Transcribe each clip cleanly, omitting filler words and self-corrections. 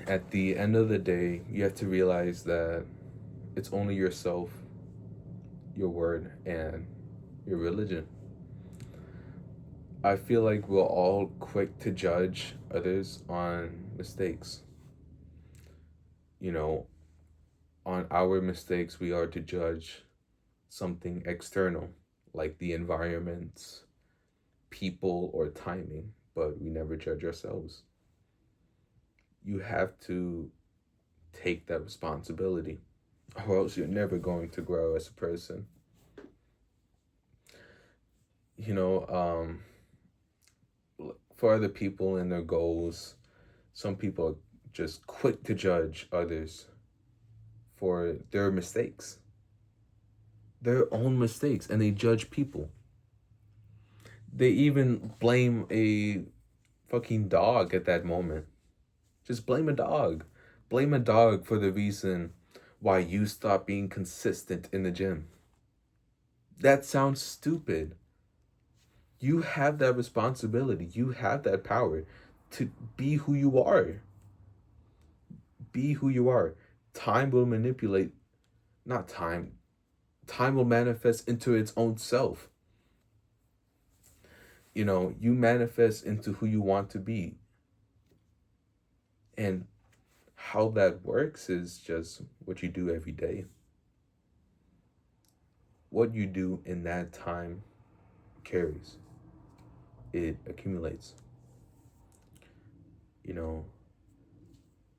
At the end of the day, you have to realize that it's only yourself, your word, and your religion. I feel like we're all quick to judge others on mistakes. You know, on our mistakes, we are to judge something external, like the environment, people, or timing, but we never judge ourselves. You have to take that responsibility, or else you're never going to grow as a person. You know, for other people and their goals, some people are just quick to judge others for their mistakes, their own mistakes, and they judge people. They even blame a fucking dog at that moment. Just blame a dog. Blame a dog for the reason why you stopped being consistent in the gym. That sounds stupid. You have that responsibility. You have that power to be who you are. Be who you are. Time will manipulate, not time, time will manifest into its own self. You manifest into who you want to be. And how that works is just what you do every day. What you do in that time carries, it accumulates. You know,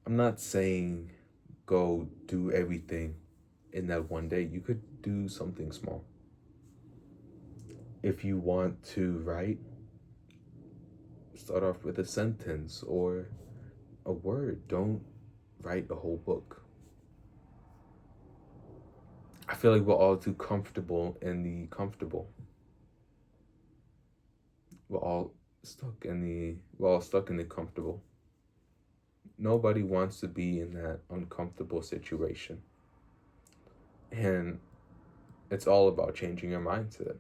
I'm not saying go do everything in that one day. You could do something small. If you want to write, start off with a sentence or a word. Don't write a whole book. I feel like we're all too comfortable in the comfortable. We're all stuck in the comfortable. Nobody wants to be in that uncomfortable situation. And it's all about changing your mindset.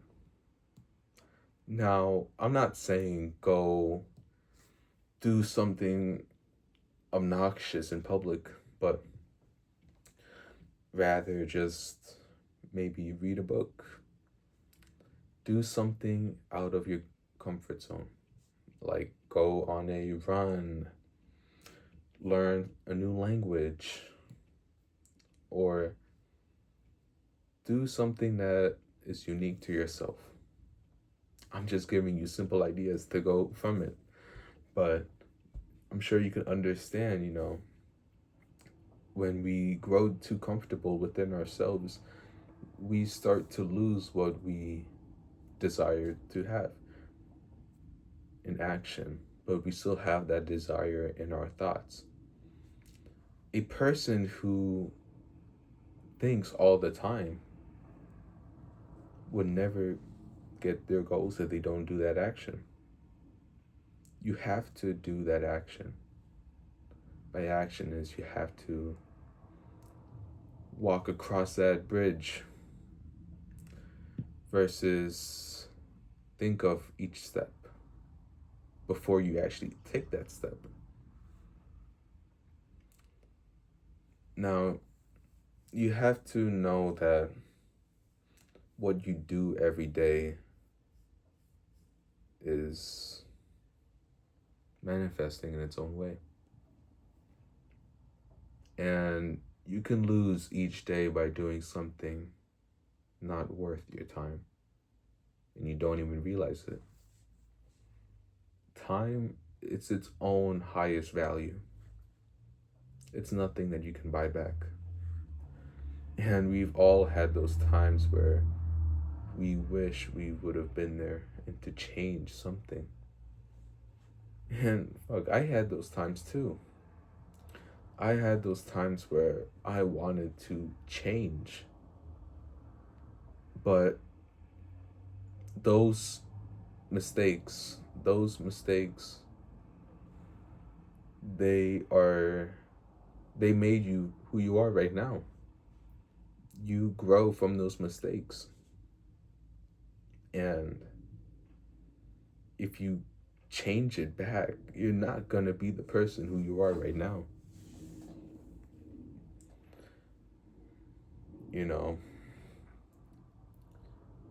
Now, I'm not saying go do something obnoxious in public, but rather just maybe read a book, do something out of your comfort zone, like go on a run, learn a new language, or do something that is unique to yourself. I'm just giving you simple ideas to go from it, but I'm sure you can understand, when we grow too comfortable within ourselves, we start to lose what we desire to have in action, but we still have that desire in our thoughts. A person who thinks all the time would never get their goals if they don't do that action. You have to do that action. By action is you have to walk across that bridge versus think of each step before you actually take that step. Now, you have to know that what you do every day is manifesting in its own way. And you can lose each day by doing something not worth your time, and you don't even realize it. Time, it's its own highest value. It's nothing that you can buy back. And we've all had those times where we wish we would have been there and to change something. And fuck, I had those times too. I had those times where I wanted to change, but those those mistakes, they are, they made you who you are right now. You grow from those mistakes. And if you change it back, you're not going to be the person who you are right now. you know.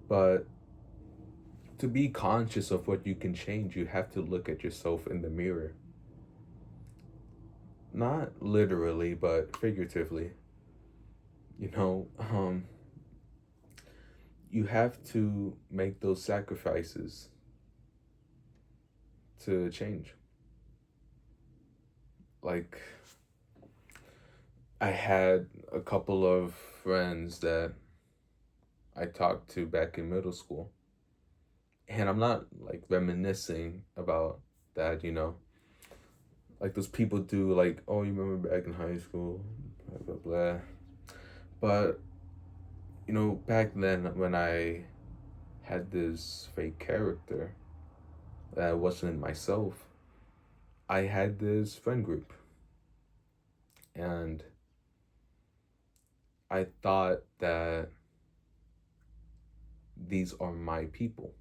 But to be conscious of what you can change, you have to look at yourself in the mirror. Not literally, but figuratively. You know, you have to make those sacrifices to change. Like, I had a couple of friends that I talked to back in middle school. And I'm not like reminiscing about that, you know. Like those people do, like, oh, you remember back in high school, blah, blah, blah. But, you know, back then when I had this fake character that wasn't myself, I had this friend group. And I thought that these are my people.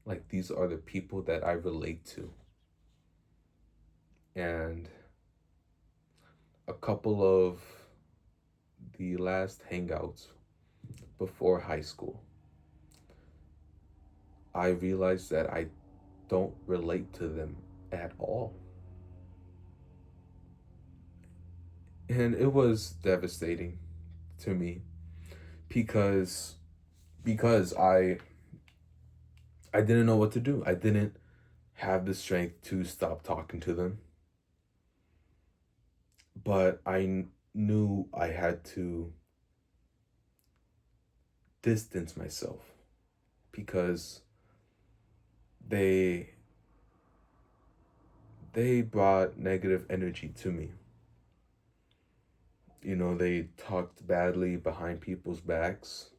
Like, these are the people that I relate to. And a couple of the last hangouts before high school, I realized that I don't relate to them at all. And it was devastating to me because because I didn't know what to do. I didn't have the strength to stop talking to them. But knew I had to distance myself because they they brought negative energy to me. You know, they talked badly behind people's backs,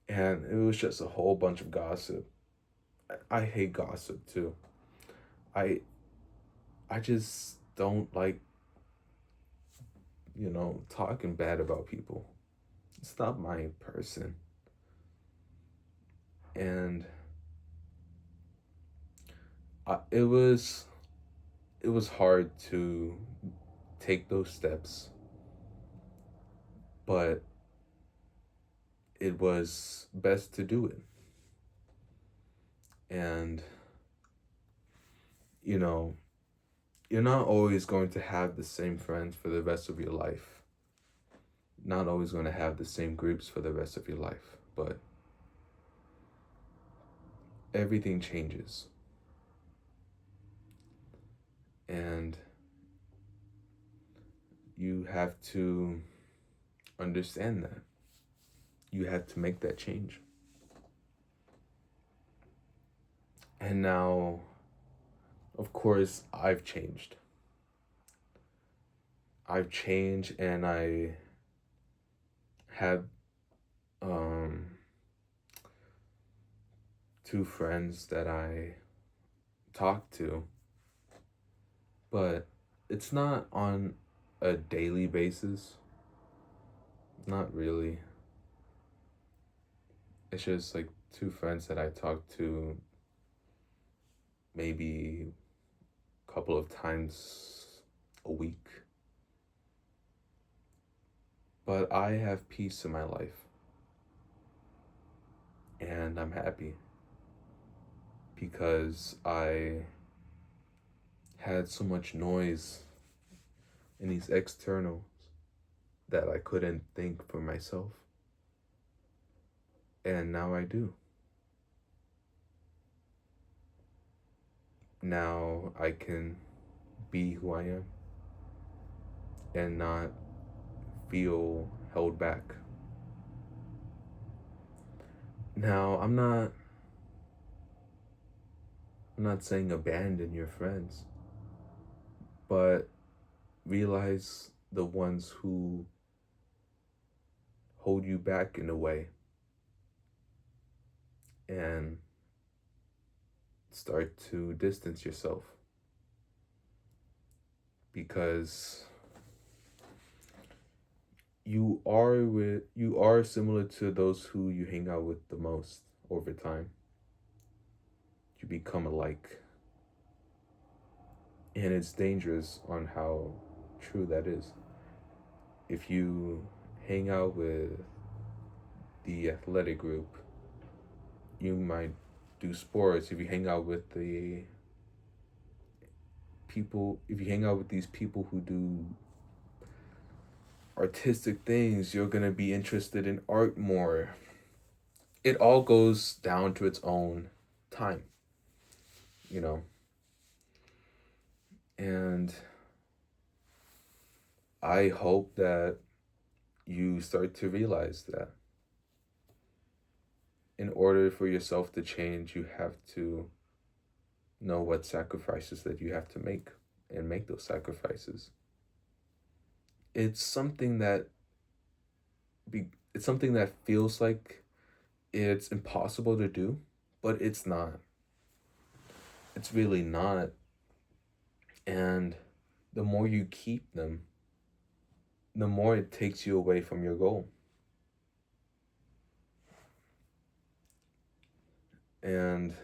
and it was just a whole bunch of gossip. I hate gossip too. I I just don't like, you know, talking bad about people. It's not my person. And it was hard to take those steps, but it was best to do it. And you know, you're not always going to have the same friends for the rest of your life. Not always going to have the same groups for the rest of your life, but everything changes. And you have to understand that. You have to make that change. And now, of course, I've changed. I've changed and I had um, two friends that I talk to, but it's not on a daily basis. Not really. It's just like two friends that I talk to maybe a couple of times a week. But I have peace in my life and I'm happy because I had so much noise in these externals that I couldn't think for myself. And now I do. Now I can be who I am and not feel held back. Now, I'm not saying abandon your friends, but realize the ones who hold you back in a way and start to distance yourself because you are similar to those who you hang out with the most over time. You become alike. And it's dangerous on how true that is. If you hang out with the athletic group, you might do sports. If you hang out with the people, if you hang out with these people who do artistic things, you're going to be interested in art more. It all goes down to its own time, you know. And I hope that you start to realize that in order for yourself to change, you have to know what sacrifices that you have to make and make those sacrifices. It's something that it's something that feels like it's impossible to do, but it's not. It's really not. And the more you keep them, the more it takes you away from your goal. And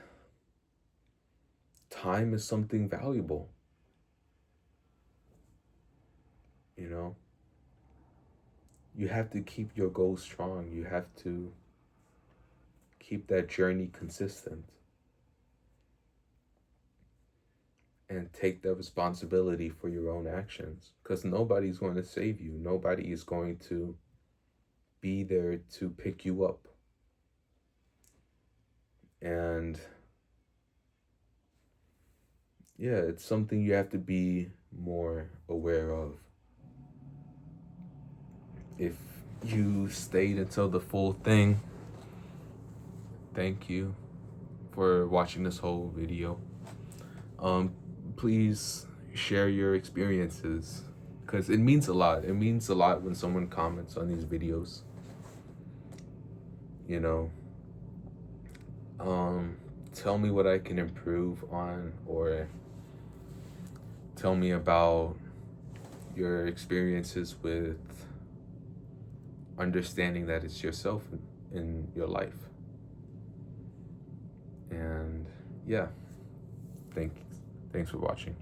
time is something valuable. You know, you have to keep your goals strong. You have to keep that journey consistent and take the responsibility for your own actions, because nobody's going to save you. Nobody is going to be there to pick you up. And yeah, it's something you have to be more aware of. If you stayed until the full thing, thank you for watching this whole video. Please share your experiences, because it means a lot. It means a lot when someone comments on these videos. You know, tell me what I can improve on, or tell me about your experiences with understanding that it's yourself in your life. And yeah, thanks for watching.